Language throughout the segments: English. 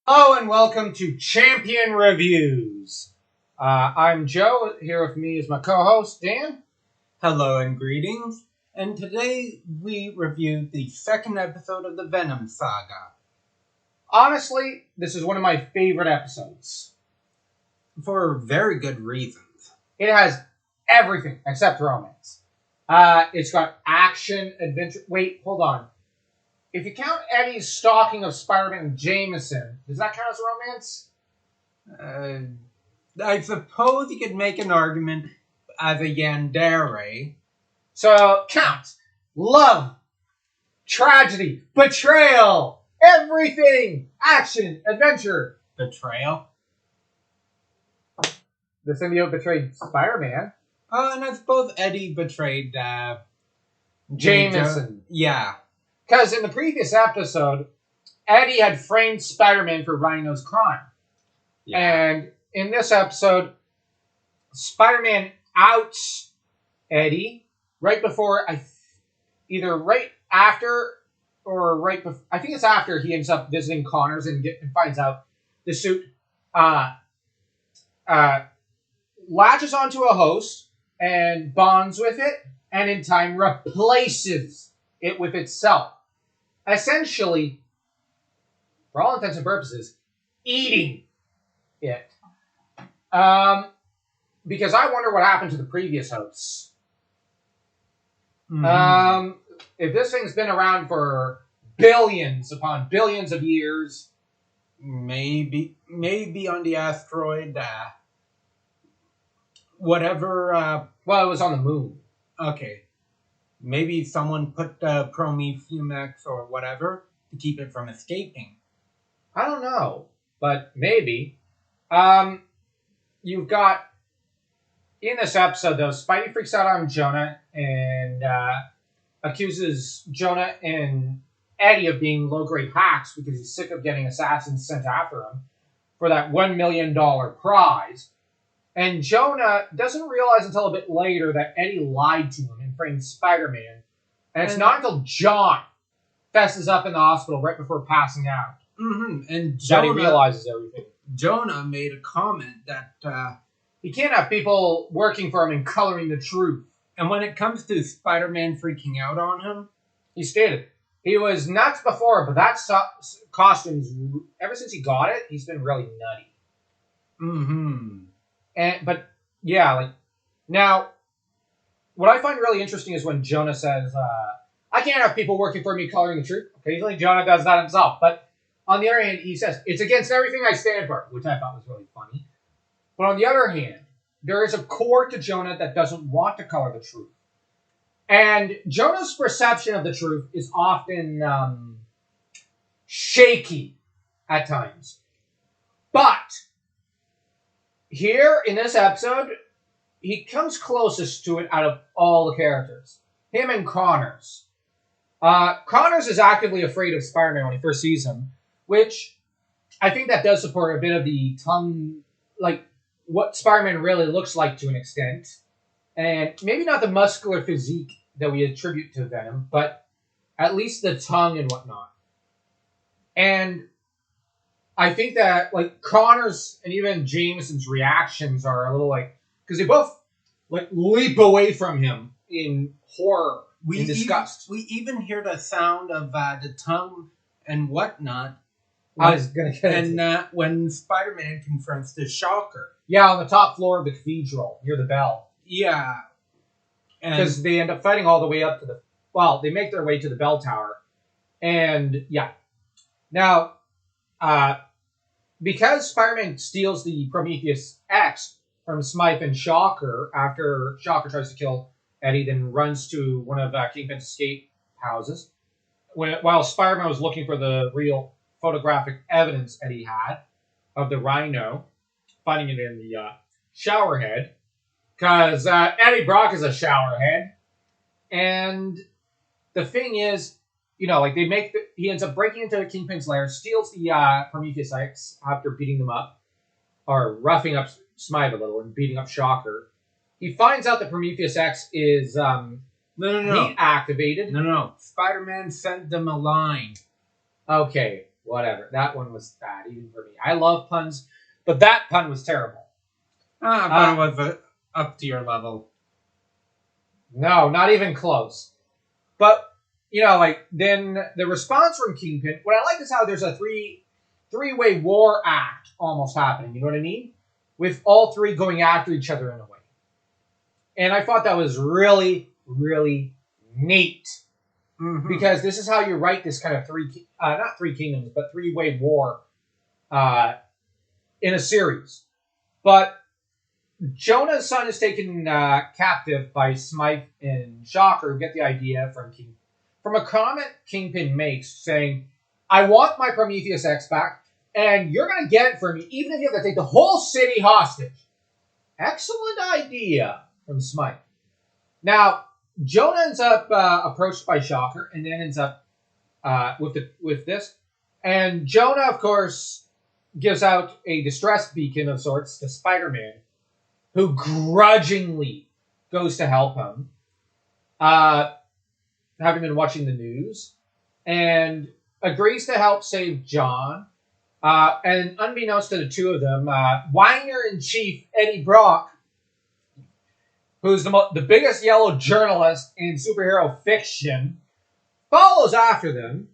Hello and welcome to Champion Reviews. I'm Joe. Here with me is my co-host, Dan. Hello and greetings. And today we reviewed the second episode of the Venom saga. Honestly, this is one of my favorite episodes. For very good reasons. It has everything except romance. It's got action, adventure. Wait, hold on. If you count Eddie's stalking of Spider-Man Jameson, does that count as romance? I suppose you could make an argument as a yandere. So, count. Love, tragedy, betrayal, everything. Action, adventure. Betrayal? The symbiote betrayed Spider-Man. And I suppose Eddie betrayed, Jameson. Yeah. Because in the previous episode, Eddie had framed Spider-Man for Rhino's crime. Yeah. And in this episode, Spider-Man outs Eddie right before, either right after or right before, I think it's after he ends up visiting Connors and finds out the suit latches onto a host and bonds with it, and in time replaces it with itself. Essentially, for all intents and purposes, eating it. Because I wonder what happened to the previous hosts. Mm-hmm. If this thing's been around for billions upon billions of years, Maybe on the asteroid, whatever, well, it was on the moon. okay. Maybe someone put Prometheus or whatever to keep it from escaping. I don't know, but maybe. You've got, in this episode, though, Spidey freaks out on Jonah and accuses Jonah and Eddie of being low-grade hacks because he's sick of getting assassins sent after him for that $1 million prize. And Jonah doesn't realize until a bit later that Eddie lied to him and framed Spider-Man. And it's not until John fesses up in the hospital right before passing out And that he realizes everything. Jonah made a comment that He can't have people working for him and coloring the truth. and when it comes to Spider-Man freaking out on him, He stated he was nuts before, but that costume's, ever since he got it, he's been really nutty. But yeah, like, now, what I find really interesting is when Jonah says, I can't have people working for me coloring the truth. Occasionally Jonah does that himself. But on the other hand, he says, it's against everything I stand for, which I thought was really funny. But on the other hand, there is a core to Jonah that doesn't want to color the truth. And Jonah's perception of the truth is often shaky at times. But here in this episode, he comes closest to it out of all the characters. Him and Connors. Connors is actively afraid of Spider-Man when he first sees him, which I think that does support a bit of the tongue, like what Spider-Man really looks like to an extent. And maybe not the muscular physique that we attribute to Venom, but at least the tongue and whatnot. And I think that, like, Connors and even Jameson's reactions are a little like, because they both like leap away from him in horror and disgust. we even hear the sound of the tongue and whatnot. I was gonna get and when Spider-Man confronts the Shocker. Yeah, on the top floor of the cathedral near the bell. Yeah. Because they end up fighting all the way up to the... Well, they make their way to the bell tower. And, yeah. Now, because Spider-Man steals the Prometheus X from Smythe and Shocker after Shocker tries to kill Eddie, then runs to one of Kingpin's escape houses, while Spider-Man was looking for the real photographic evidence Eddie had of the Rhino, finding it in the shower head, because Eddie Brock is a shower head. And the thing is, you know, like he ends up breaking into Kingpin's lair, steals the Prometheus X after beating them up, or roughing up Smythe a little and beating up Shocker. He finds out that Prometheus X is heat activated. No. Spider-Man sent them a line. Okay. whatever. That one was bad, even for me. I love puns, but that pun was terrible. I thought it was up to your level. No, not even close. But, like, then the response from Kingpin, what I like is how there's a three-way war act almost happening, you know what I mean? With all three going after each other in a way. And I thought that was really, really neat. Mm-hmm. Because this is how you write this kind of not three kingdoms, but three-way war in a series. But Jonah's son is taken captive by Smythe and Shocker, who get the idea from a comment Kingpin makes saying, I want my Prometheus X back, and you're going to get it for me, even if you have to take the whole city hostage. Excellent idea from Smythe. Now, Jonah ends up approached by Shocker, and then ends up with this. And Jonah, of course, gives out a distress beacon of sorts to Spider-Man, who grudgingly goes to help him, having been watching the news, and agrees to help save John. And unbeknownst to the two of them, Whiner-in-Chief Eddie Brock, who's the biggest yellow journalist in superhero fiction, follows after them,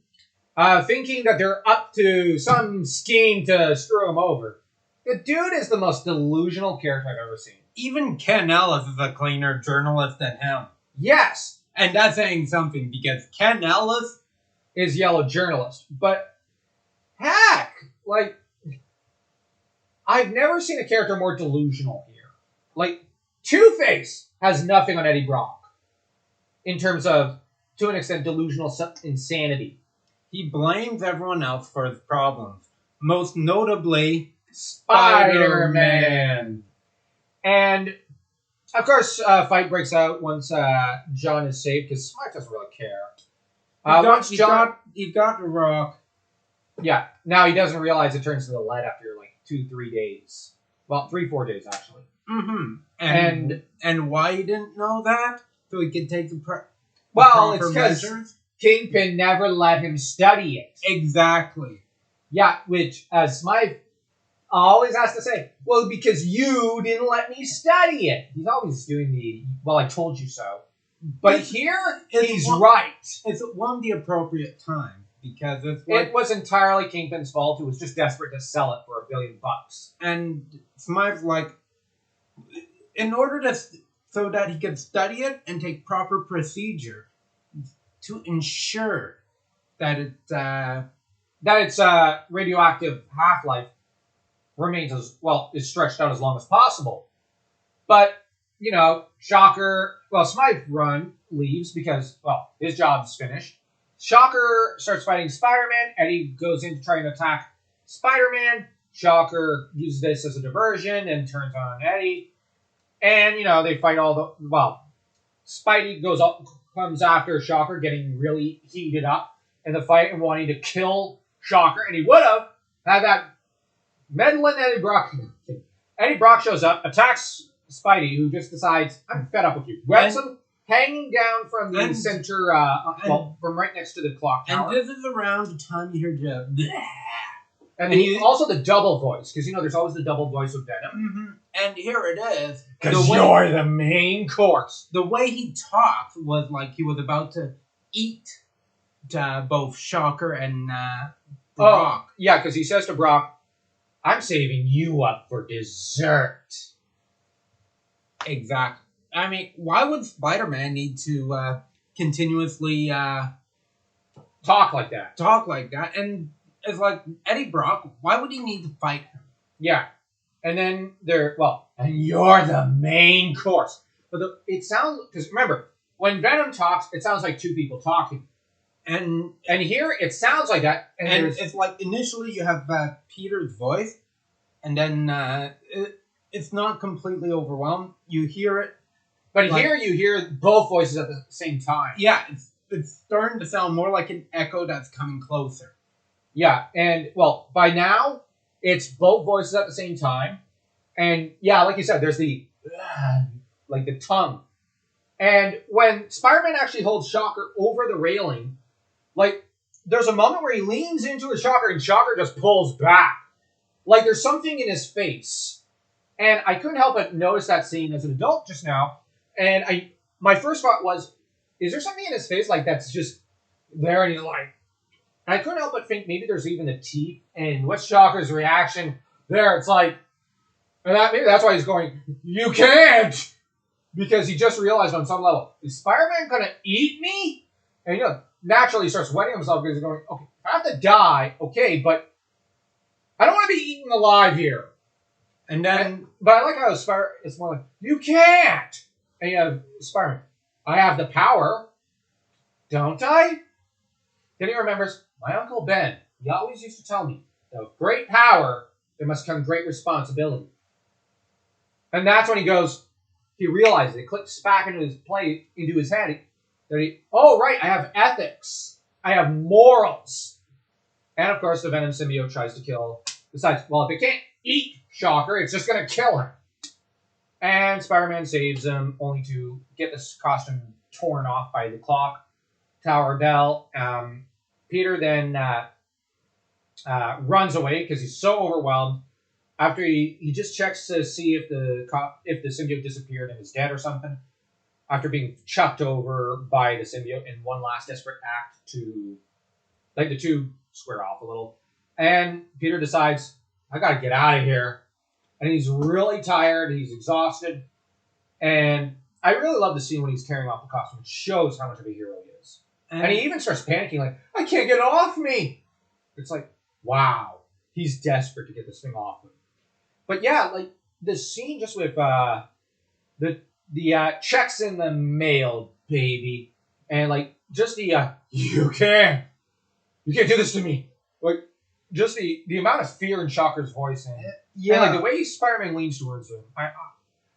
thinking that they're up to some scheme to screw him over. The dude is the most delusional character I've ever seen. Even Ken Ellis is a cleaner journalist than him. Yes. And that's saying something, because Ken Ellis is yellow journalist. But, heck, like, I've never seen a character more delusional here. Like, Two-Face has nothing on Eddie Brock in terms of, to an extent, delusional insanity. He blames everyone else for his problems. Most notably, Spider-Man. And, of course, a fight breaks out once John is saved, because Smythe doesn't really care. He got the rock. Yeah. Now he doesn't realize it turns to the lead after, 2-3 days. Well, 3-4 days, actually. Mm-hmm. And why he didn't know that? So he could take the it's because Kingpin never let him study it. Exactly. Yeah, which, as Smythe always has to say, well, because you didn't let me study it. He's always doing I told you so. But he's right. It's one of the appropriate times, because it was entirely Kingpin's fault, who was just desperate to sell it for $1 billion. And Smythe's like, in order so that he could study it and take proper procedure to ensure that its radioactive half-life remains is stretched out as long as possible. But, Smythe leaves because, his job's finished. Shocker starts fighting Spider-Man. Eddie goes in to try and attack Spider-Man. Shocker uses this as a diversion and turns on Eddie. And, they fight Spidey comes after Shocker, getting really heated up in the fight and wanting to kill Shocker. And he would have had that meddling Eddie Brock. Eddie Brock shows up, attacks Spidey, who just decides, I'm fed up with you. Webs him, hanging down from the center, from right next to the clock tower. And this is around the time you hear Jeff. And also the double voice, because, there's always the double voice of Venom. Mm-hmm. And here it is. Because you're the main course. The way he talked was like he was about to eat both Shocker and Brock. Oh, yeah, because he says to Brock, I'm saving you up for dessert. Exactly. I mean, why would Spider-Man need to continuously talk like that? And it's like, Eddie Brock, why would he need to fight him? Yeah. And then and you're the main course. But it sounds, because remember, when Venom talks, it sounds like two people talking. And here, it sounds like that. And it's like, initially you have Peter's voice, and then it's not completely overwhelmed. You hear it. But here you hear both voices at the same time. Yeah, it's starting to sound more like an echo that's coming closer. Yeah, and, by now, it's both voices at the same time. And, yeah, like you said, there's the tongue. And when Spider-Man actually holds Shocker over the railing, there's a moment where he leans into his Shocker and Shocker just pulls back. Like there's something in his face. And I couldn't help but notice that scene as an adult just now. And my first thought was, is there something in his face like that's just there and he's like... And I couldn't help but think maybe there's even the teeth. And what's Shocker's reaction there? It's like... And maybe that's why he's going, you can't! Because he just realized on some level, is Spider-Man going to eat me? And naturally he starts wetting himself because he's going, okay, if I have to die, okay, but I don't want to be eaten alive here. And then... But I like how it's more like, you can't! And you have Spider-Man, I have the power, don't I? Then he remembers, my Uncle Ben, he always used to tell me, that with great power, there must come great responsibility. And that's when he realizes, it clicks back into his head, that oh right, I have ethics. I have morals. And of course the Venom symbiote tries to kill, besides, well, if it can't eat Shocker, it's just going to kill him. And Spider-Man saves him, only to get this costume torn off by the clock tower bell. Peter then runs away because he's so overwhelmed. After he just checks to see if the symbiote disappeared and is dead or something. After being chucked over by the symbiote in one last desperate act to, like, the two square off a little. And Peter decides, I gotta get out of here. And he's really tired, he's exhausted. And I really love the scene when he's tearing off the costume. It shows how much of a hero he is. And he even starts panicking, like, I can't get it off me! It's like, wow. He's desperate to get this thing off him. But yeah, like, the scene just with the checks in the mail, baby. And, like, just the, you can't do this to me. Like, just the amount of fear in Shocker's voice. And like, the way Spider-Man leans towards him.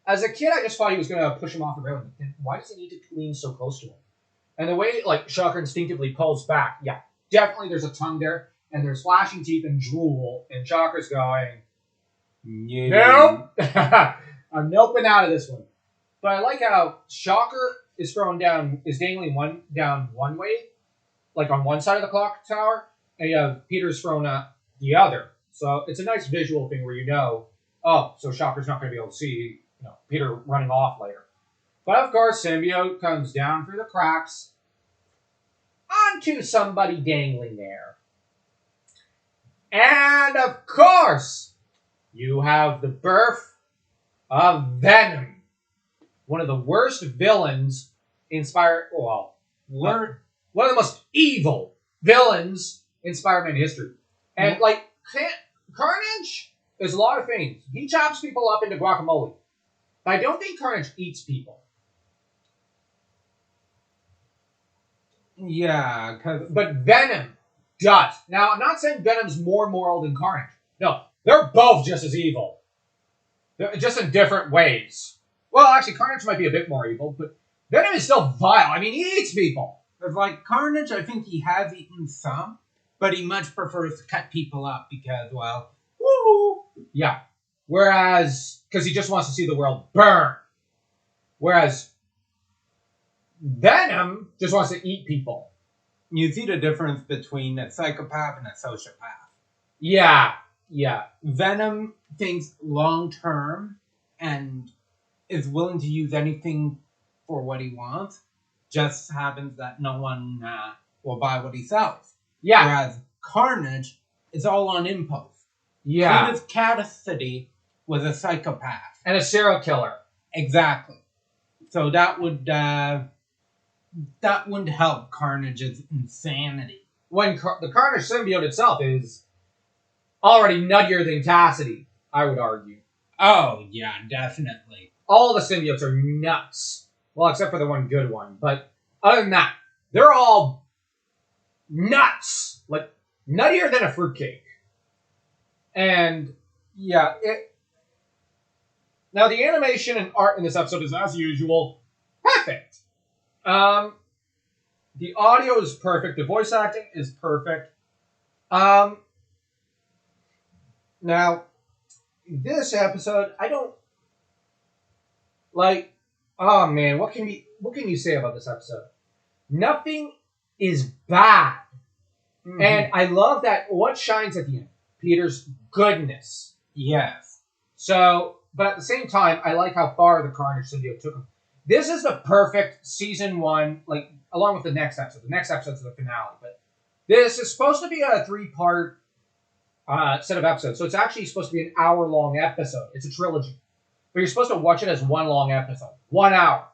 As a kid, I just thought he was going to push him off the railing. And why does he need to lean so close to him? And the way, like, Shocker instinctively pulls back. Yeah, definitely there's a tongue there. And there's flashing teeth and drool. And Shocker's going... Nope. I'm noping out of this one. But I like how Shocker is dangling down one way, like on one side of the clock tower, and you have Peter's thrown up the other. So it's a nice visual thing where so Shocker's not going to be able to see Peter running off later. But of course, symbiote comes down through the cracks onto somebody dangling there. And of course, you have the birth of Venom. One of the worst villains one of the most evil villains in Spider-Man history. And, like, Carnage is a lot of things. He chops people up into guacamole. But I don't think Carnage eats people. Yeah, but Venom does. Now, I'm not saying Venom's more moral than Carnage. No, they're both just as evil. Just in different ways. Well, actually, Carnage might be a bit more evil, but Venom is still vile. I mean, he eats people. But like Carnage, I think he has eaten some, but he much prefers to cut people up because, well, woo! Yeah. Whereas, because he just wants to see the world burn. Whereas Venom just wants to eat people. You see the difference between a psychopath and a sociopath. Yeah. Venom thinks long-term and is willing to use anything for what he wants. Just happens that no one will buy what he sells. Yeah. Whereas Carnage is all on impulse. Yeah. Cletus Cassidy was a psychopath. And a serial killer. Exactly. So that wouldn't help Carnage's insanity. When the Carnage symbiote itself is already nuttier than Cassidy, I would argue. Oh, yeah, definitely. All the symbiotes are nuts. Well, except for the one good one. But other than that, they're all nuts. Like, nuttier than a fruitcake. And, yeah, now, the animation and art in this episode is, as usual, perfect. The audio is perfect. The voice acting is perfect. Now, this episode, I don't like. Oh man, what can you say about this episode? Nothing is bad. Mhm. And I love that what shines at the end? Peter's goodness. Yes. So, but at the same time, I like how far the Carnage symbiote took him. This is the perfect season 1, like, along with the next episode. The next episode's the finale, but this is supposed to be a 3-part set of episodes. So it's actually supposed to be an hour-long episode. It's a trilogy. But you're supposed to watch it as one long episode. 1 hour.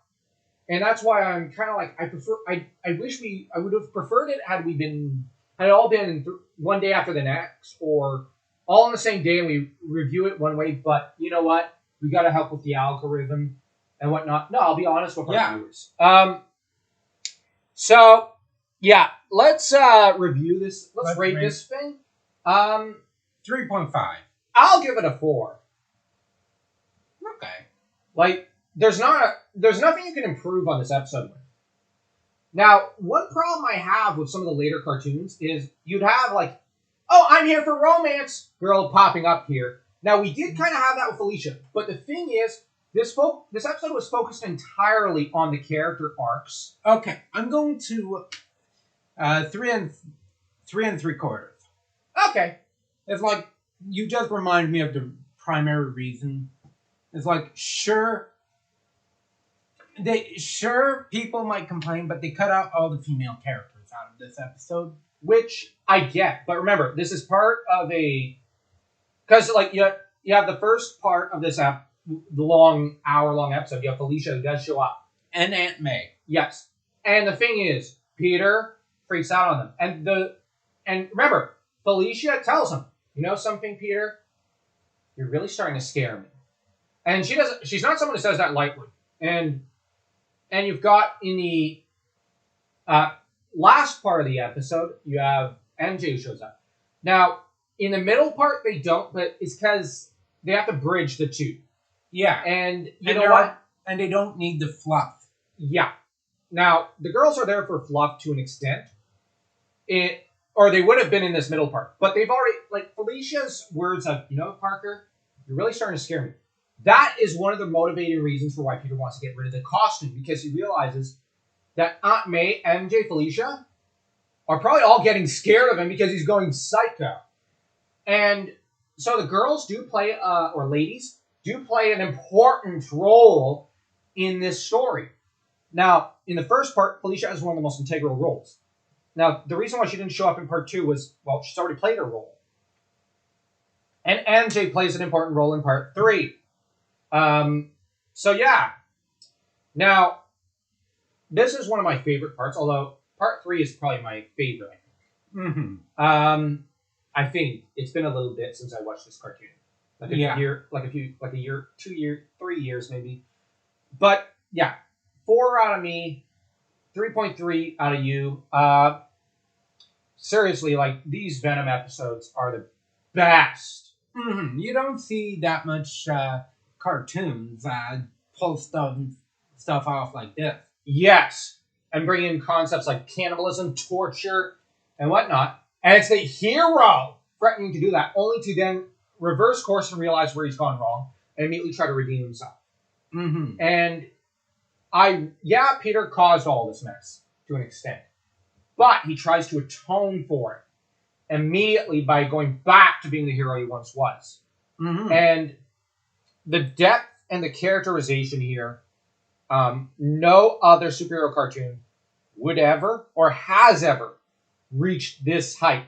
And that's why I'm kind of like, I wish I would have preferred it had it all been one day after the next, or all on the same day and we review it one way. But you know what? We got to help with the algorithm and whatnot. No, I'll be honest with our viewers. So, yeah, let's review this. Let's rate this thing. 3.5. I'll give it a 4. Okay. Like, there's nothing you can improve on this episode with. Now, one problem I have with some of the later cartoons is you'd have like, oh, I'm here for romance, girl popping up here. Now, we did kind of have that with Felicia, but the thing is, this episode was focused entirely on the character arcs. Okay, I'm going to 3 and 3/4. Okay. It's like, you just remind me of the primary reason. It's like, sure, people might complain, but they cut out all the female characters out of this episode. Which I get, but remember, this is part of because like you have the first part of this the hour-long episode. You have Felicia who does show up. And Aunt May. Yes. And the thing is, Peter freaks out on them. And remember, Felicia tells him, you know something, Peter? You're really starting to scare me. And she's not someone who says that lightly. And you've got in the last part of the episode, you have MJ who shows up. Now, in the middle part, they don't, but it's because they have to bridge the two. Yeah. And you know what? And they don't need the fluff. Yeah. Now, the girls are there for fluff to an extent. Or they would have been in this middle part. But they've already, like, Felicia's words of, you know, Parker, you're really starting to scare me. That is one of the motivating reasons for why Peter wants to get rid of the costume, because he realizes that Aunt May, MJ, Felicia are probably all getting scared of him because he's going psycho. And so the girls do play, or ladies, do play an important role in this story. Now, in the first part, Felicia has one of the most integral roles. Now, the reason why she didn't show up in part 2 was, well, she's already played her role. And MJ plays an important role in part 3. So, yeah. Now, this is one of my favorite parts, although part 3 is probably my favorite. Mm-hmm. I think it's been a little bit since I watched this cartoon. Like a year, 2 years, 3 years maybe. But, yeah. 4 out of me, 3.3 out of you. Seriously, like, these Venom episodes are the best. Mm-hmm. You don't see that much cartoons pull stuff off like this. Yes. And bring in concepts like cannibalism, torture, and whatnot. And it's the hero threatening to do that, only to then reverse course and realize where he's gone wrong and immediately try to redeem himself. Mm-hmm. And Peter caused all this mess to an extent. But he tries to atone for it immediately by going back to being the hero he once was. Mm-hmm. And the depth and the characterization here, no other superhero cartoon would ever or has ever reached this height.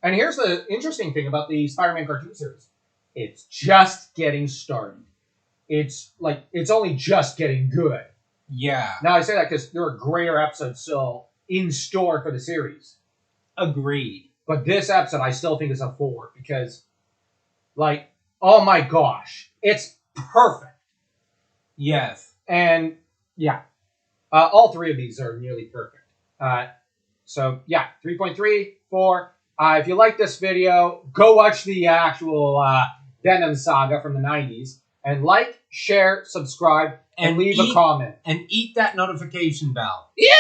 And here's the interesting thing about the Spider-Man cartoon series. It's just getting started. It's only just getting good. Yeah. Now, I say that because there are greater episodes still in store for the series. Agreed. But this episode, I still think is a 4 because, like, oh my gosh, it's perfect. Yes. And, yeah, all 3 of these are nearly perfect. So, yeah, 3.3, 4. If you like this video, go watch the actual Venom saga from the 90s. And like, share, subscribe, and leave a comment. And eat that notification bell. Yeah!